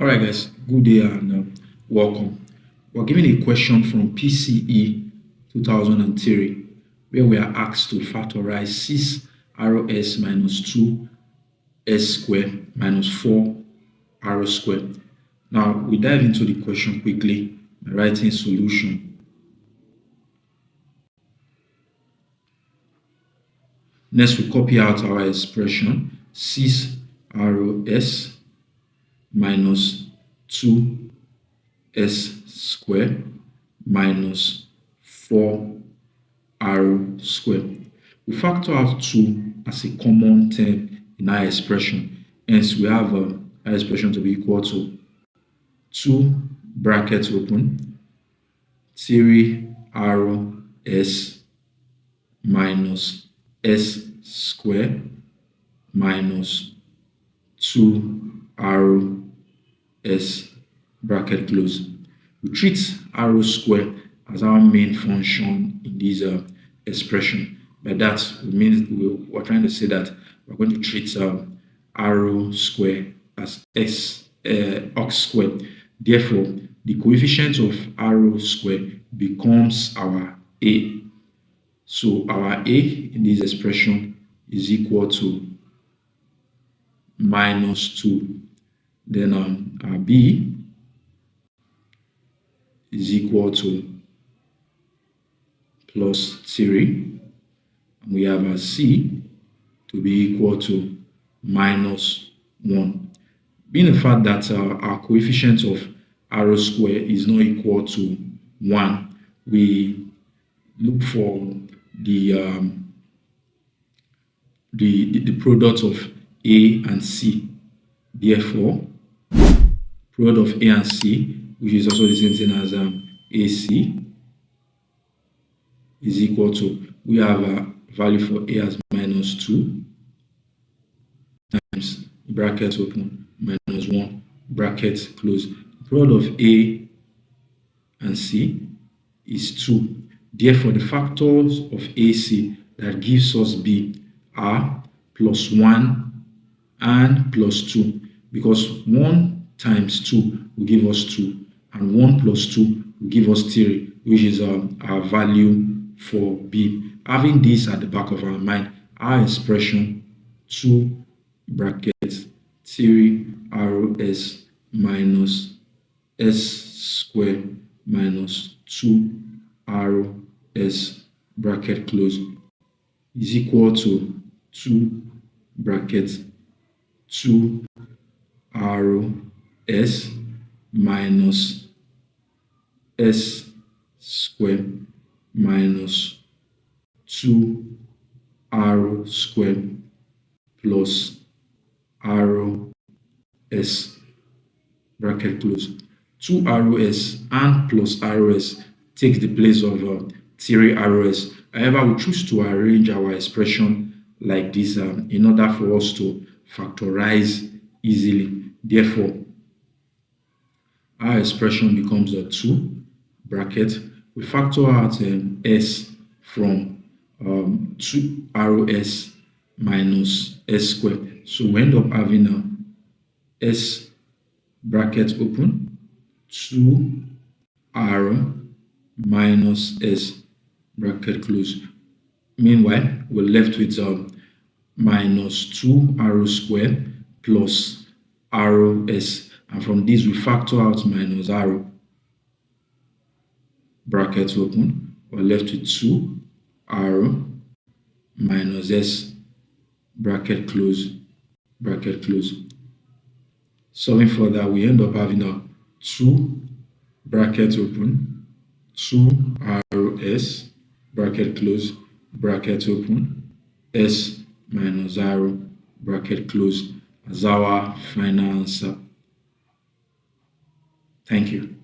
All right, guys, good day and welcome. We're given a question from PCE 2003 where we are asked to factorize 6RS minus 2S squared minus 4R squared. Now, we dive into the question quickly by writing solution. Next, we copy out our expression 6RS minus 2s squared minus 4r squared. We factor out 2 as a common term in our expression. Hence, we have our expression to be equal to 2 brackets open 3rs minus s squared minus 2r s bracket close. We treat r square as our main function in this expression. By that, we're trying to say that we're going to treat r square as x squared. Therefore, the coefficient of r square becomes our a. So our a in this expression is equal to minus 2. Then our b is equal to plus 3. And we have our c to be equal to minus 1. Being the fact that our coefficient of r square is not equal to 1, we look for the product of a and c. Therefore, product of a and c, which is also the same thing as ac, is equal to, we have a value for a as minus 2 times bracket open minus 1 bracket close. Product of a and c is 2. Therefore, the factors of ac that gives us b are plus 1 and plus 2, because 1 times 2 will give us 2 and 1 plus 2 will give us 3, which is our value for b. Having this at the back of our mind, our expression 2 brackets 3rs minus s squared minus 2rs bracket close is equal to 2 brackets 2rs minus s squared minus 2r squared plus rs bracket close. 2rs and plus rs takes the place of 3rs. However, we choose to arrange our expression like this in order for us to factorize easily. Therefore, our expression becomes a 2 bracket. We factor out s from 2rs minus s squared. So we end up having a s bracket open 2r minus s bracket close. Meanwhile, we're left with minus 2r squared plus rs, and from this we factor out minus r bracket open. We're left with 2r minus s bracket close bracket close. Solving further, we end up having a 2 bracket open 2rs bracket close bracket open s minus r bracket close as our final answer. Thank you.